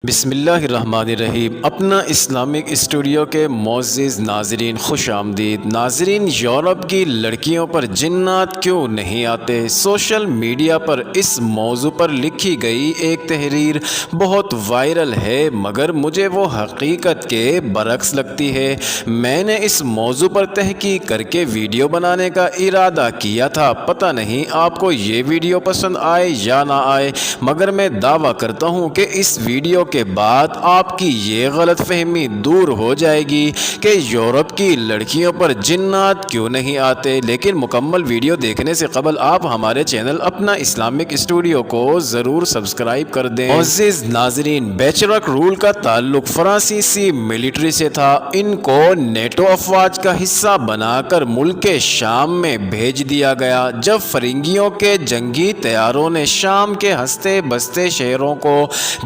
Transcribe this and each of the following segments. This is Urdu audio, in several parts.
بسم اللہ الرحمن الرحیم۔ اپنا اسلامک اسٹوڈیو کے معزز ناظرین خوش آمدید۔ ناظرین، یورپ کی لڑکیوں پر جنات کیوں نہیں آتے؟ سوشل میڈیا پر اس موضوع پر لکھی گئی ایک تحریر بہت وائرل ہے، مگر مجھے وہ حقیقت کے برعکس لگتی ہے۔ میں نے اس موضوع پر تحقیق کر کے ویڈیو بنانے کا ارادہ کیا تھا۔ پتہ نہیں آپ کو یہ ویڈیو پسند آئے یا نہ آئے، مگر میں دعویٰ کرتا ہوں کہ اس ویڈیو کے بعد آپ کی یہ غلط فہمی دور ہو جائے گی کہ یورپ کی لڑکیوں پر جنات کیوں نہیں آتے۔ لیکن مکمل ویڈیو دیکھنے سے قبل آپ ہمارے چینل اپنا اسلامک اسٹوڈیو کو ضرور سبسکرائب کر دیں۔ معزز ناظرین، بیچرک رول کا تعلق فرانسیسی ملٹری سے تھا۔ ان کو نیٹو افواج کا حصہ بنا کر ملک شام میں بھیج دیا گیا۔ جب فرنگیوں کے جنگی طیاروں نے شام کے ہنستے بستے شہروں کو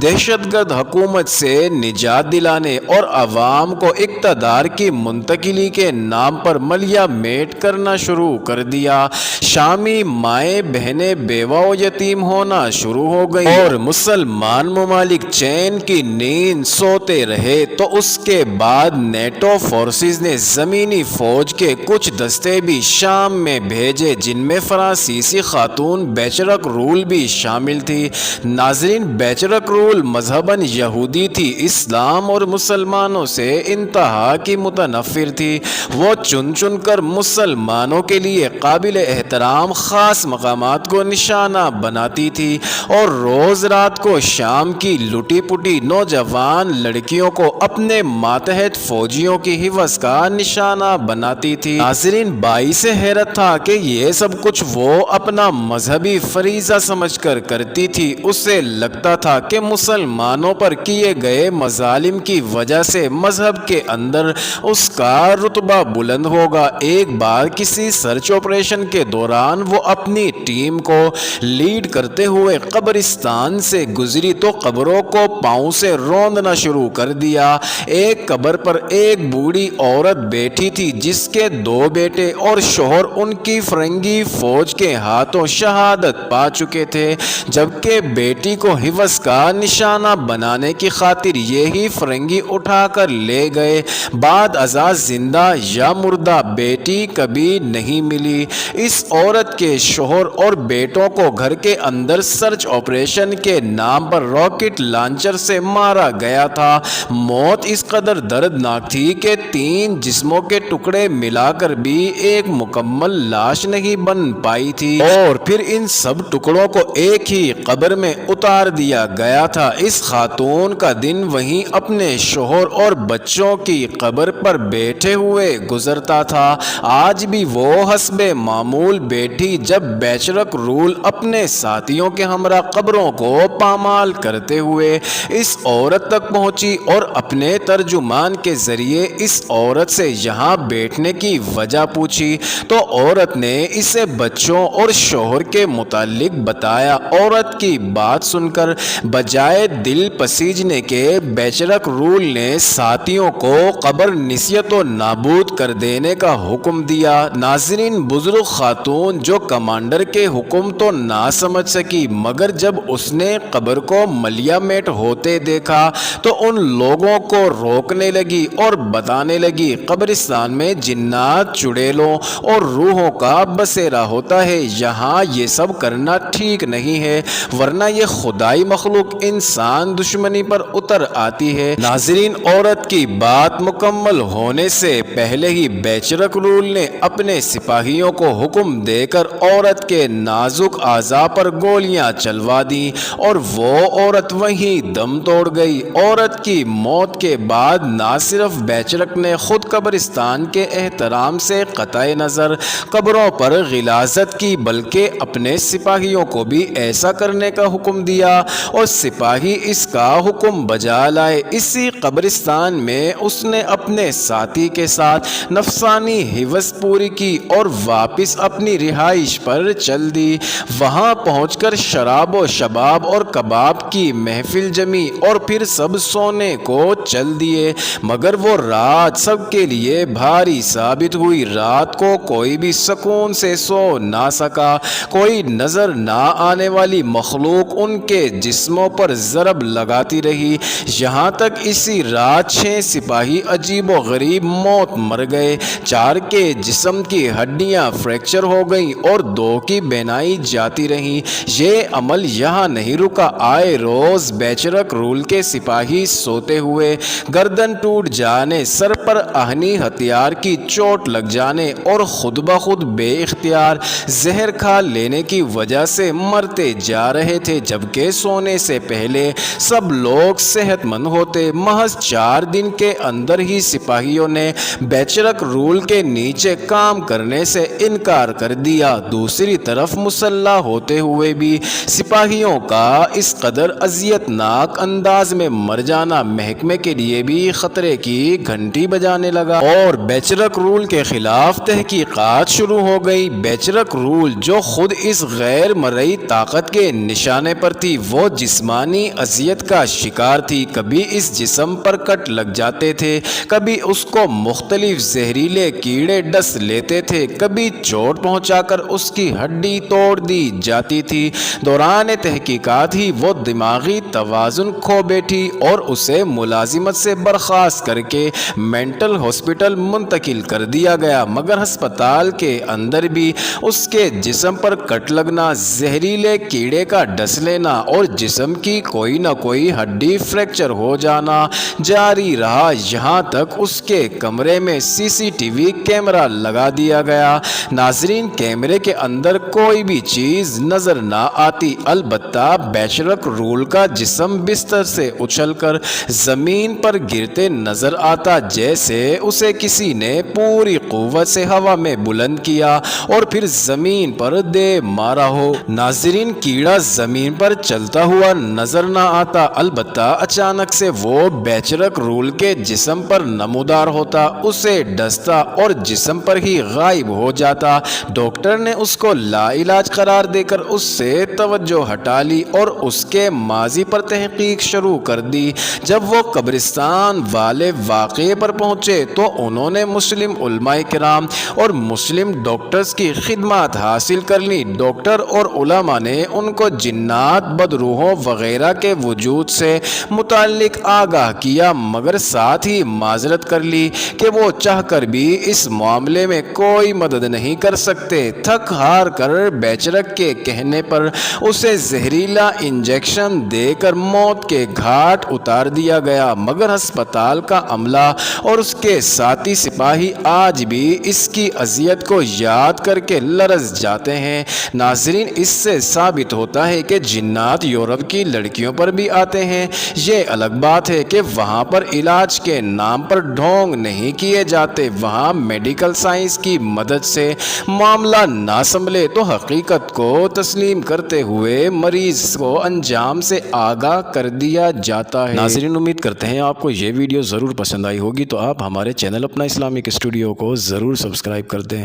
دہشت گرد حکومت سے نجات دلانے اور عوام کو اقتدار کی منتقلی کے نام پر ملیا میٹ کرنا شروع کر دیا، شامی مائیں بہنیں بیوہ و یتیم ہونا شروع ہو گئی اور مسلمان ممالک چین کی نیند سوتے رہے، تو اس کے بعد نیٹو فورسز نے زمینی فوج کے کچھ دستے بھی شام میں بھیجے، جن میں فرانسیسی خاتون بیچرک رول بھی شامل تھی۔ ناظرین، بیچرک رول مذہباً یہودی تھی، اسلام اور مسلمانوں سے انتہا کی متنفر تھی۔ وہ چن چن کر مسلمانوں کے لیے قابل احترام خاص مقامات کو نشانہ بناتی تھی اور روز رات کو شام کی لٹی پٹی نوجوان لڑکیوں کو اپنے ماتحت فوجیوں کی حوث کا نشانہ بناتی تھی۔ ناظرین، باعث حیرت تھا کہ یہ سب کچھ وہ اپنا مذہبی فریضہ سمجھ کر کرتی تھی۔ اسے لگتا تھا کہ مسلمانوں پر کیے گئے مظالم کی وجہ سے مذہب کے اندر اس کا رتبہ بلند ہوگا۔ ایک بار کسی سرچ آپریشن کے دوران وہ اپنی ٹیم کو لیڈ کرتے ہوئے قبرستان سے گزری تو قبروں کو پاؤں سے روندنا شروع کر دیا۔ ایک قبر پر ایک بوڑھی عورت بیٹھی تھی جس کے 2 بیٹے اور شوہر ان کی فرنگی فوج کے ہاتھوں شہادت پا چکے تھے، جبکہ بیٹی کو حوث کا نشانہ بنانے کی خاطر یہی فرنگی اٹھا کر لے گئے۔ بعد ازاں زندہ یا مردہ بیٹی کبھی نہیں ملی۔ اس عورت کے شوہر اور بیٹوں کو گھر کے اندر سرچ آپریشن کے نام پر راکٹ لانچر سے مارا گیا تھا۔ موت اس قدر دردناک تھی کہ 3 جسموں کے ٹکڑے ملا کر بھی ایک مکمل لاش نہیں بن پائی تھی، اور پھر ان سب ٹکڑوں کو ایک ہی قبر میں اتار دیا گیا تھا۔ اس خاتون کا دن وہیں اپنے شوہر اور بچوں کی قبر پر بیٹھے ہوئے گزرتا تھا۔ آج بھی وہ حسب معمول بیٹھی جب بیچرک رول اپنے ساتھیوں کے ہمراہ قبروں کو پامال کرتے ہوئے اس عورت تک پہنچی اور اپنے ترجمان کے ذریعے اس عورت سے یہاں بیٹھنے کی وجہ پوچھی، تو عورت نے اسے بچوں اور شوہر کے متعلق بتایا۔ عورت کی بات سن کر بجائے دل پسیجنے کے بیچرک رول نے ساتھیوں کو قبر نسیت و نابود کر دینے کا حکم دیا۔ ناظرین، بزرگ خاتون جو کمانڈر کے حکم تو نہ سمجھ سکی، مگر جب اس نے قبر کو ملیا میٹ ہوتے دیکھا تو ان لوگوں کو روکنے لگی اور بتانے لگی، قبرستان میں جنات، چڑیلوں اور روحوں کا بسیرا ہوتا ہے، یہاں یہ سب کرنا ٹھیک نہیں ہے، ورنہ یہ خدائی مخلوق انسان دشمنی پر اتر آتی ہے۔ ناظرین، عورت کی بات مکمل ہونے سے پہلے ہی بیچرک رول نے اپنے سپاہیوں کو حکم دے کر عورت کے نازک اعضاء پر گولیاں چلوا دیں اور وہ عورت وہیں دم توڑ گئی۔ عورت کی موت کے بعد نہ صرف بیچرک نے خود قبرستان کے احترام سے قطع نظر قبروں پر غلاظت کی، بلکہ اپنے سپاہیوں کو بھی ایسا کرنے کا حکم دیا اور سپاہی اس کا حکم بجا لائے۔ اسی قبرستان میں اس نے اپنے ساتھی کے ساتھ نفسانی حوث پوری کی اور واپس اپنی رہائش پر چل دی۔ وہاں پہنچ کر شراب و شباب اور کباب کی محفل جمی اور پھر سب سونے کو چل دیے، مگر وہ رات سب کے لیے بھاری ثابت ہوئی۔ رات کو کوئی بھی سکون سے سو نہ سکا، کوئی نظر نہ آنے والی مخلوق ان کے جسموں پر ضرب لگا لگاتی رہی، یہاں تک اسی رات 6 سپاہی عجیب و غریب موت مر گئے، 4 کے جسم کی ہڈیاں فریکچر ہو گئیں اور 2 کی بینائی جاتی رہیں۔ یہ عمل یہاں نہیں رکا، آئے روز بیچرک رول کے سپاہی سوتے ہوئے، گردن ٹوٹ جانے، سر پر آہنی ہتھیار کی چوٹ لگ جانے اور خود بخود بے اختیار زہر کھا لینے کی وجہ سے مرتے جا رہے تھے، جبکہ سونے سے پہلے سب لوگ صحت مند ہوتے۔ محض 4 دن کے اندر ہی سپاہیوں نے بیچرک رول کے نیچے کام کرنے سے انکار کر دیا۔ دوسری طرف مسلح ہوتے ہوئے بھی سپاہیوں کا اس قدر اذیت ناک انداز میں مر جانا محکمے کے لیے بھی خطرے کی گھنٹی بجانے لگا اور بیچرک رول کے خلاف تحقیقات شروع ہو گئی۔ بیچرک رول جو خود اس غیر مرئی طاقت کے نشانے پر تھی، وہ جسمانی اذیت کا شکار تھی، کبھی اس جسم پر کٹ لگ جاتے تھے، کبھی اس کو مختلف زہریلے کیڑے ڈس لیتے تھے، کبھی چوٹ پہنچا کر اس کی ہڈی توڑ دی جاتی تھی۔ دوران تحقیقات ہی وہ دماغی توازن کھو بیٹھی اور اسے ملازمت سے برخاست کر کے مینٹل ہاسپٹل منتقل کر دیا گیا، مگر ہسپتال کے اندر بھی اس کے جسم پر کٹ لگنا، زہریلے کیڑے کا ڈس لینا اور جسم کی کوئی نہ کوئی ہڈی فریکچر ہو جانا جاری رہا، یہاں تک اس کے کمرے میں CCTV کیمرہ لگا دیا گیا۔ ناظرین، کیمرے کے اندر کوئی بھی چیز نظر نہ آتی، البتہ بیچرک رول کا جسم بستر سے اچھل کر زمین پر گرتے نظر آتا، جیسے اسے کسی نے پوری قوت سے ہوا میں بلند کیا اور پھر زمین پر دے مارا ہو۔ ناظرین، کیڑا زمین پر چلتا ہوا نظر نہ آتا، البتہ اچانک سے وہ بیچرک رول کے جسم پر نمودار ہوتا، اسے ڈستا اور جسم پر ہی غائب ہو جاتا۔ ڈاکٹر نے اس کو لا علاج قرار دے کر اس سے توجہ ہٹا لی اور اس کے ماضی پر تحقیق شروع کر دی۔ جب وہ قبرستان والے واقعے پر پہنچے تو انہوں نے مسلم علماء کرام اور مسلم ڈاکٹرز کی خدمات حاصل کر لی۔ ڈاکٹر اور علماء نے ان کو جنات، بدروحوں وغیرہ کے وجود سے متعلق آگاہ کیا، مگر ساتھ ہی معذرت کر لی کہ وہ چاہ کر بھی اس معاملے میں کوئی مدد نہیں کر سکتے۔ تھک ہار کر بیچرک کے کہنے پر اسے زہریلا انجیکشن دے کر موت کے گھاٹ اتار دیا گیا، مگر ہسپتال کا عملہ اور اس کے ساتھی سپاہی آج بھی اس کی اذیت کو یاد کر کے لرز جاتے ہیں۔ ناظرین، اس سے ثابت ہوتا ہے کہ جنات یورپ کی لڑکیوں پر بھی آتے ہیں۔ یہ الگ بات ہے کہ وہاں پر علاج کے نام پر ڈھونگ نہیں کیے جاتے، وہاں میڈیکل سائنس کی مدد سے معاملہ نہ سنبھلے تو حقیقت کو تسلیم کرتے ہوئے مریض کو انجام سے آگاہ کر دیا جاتا ہے۔ ناظرین، امید کرتے ہیں آپ کو یہ ویڈیو ضرور پسند آئی ہوگی، تو آپ ہمارے چینل اپنا اسلامک اسٹوڈیو کو ضرور سبسکرائب کر دیں۔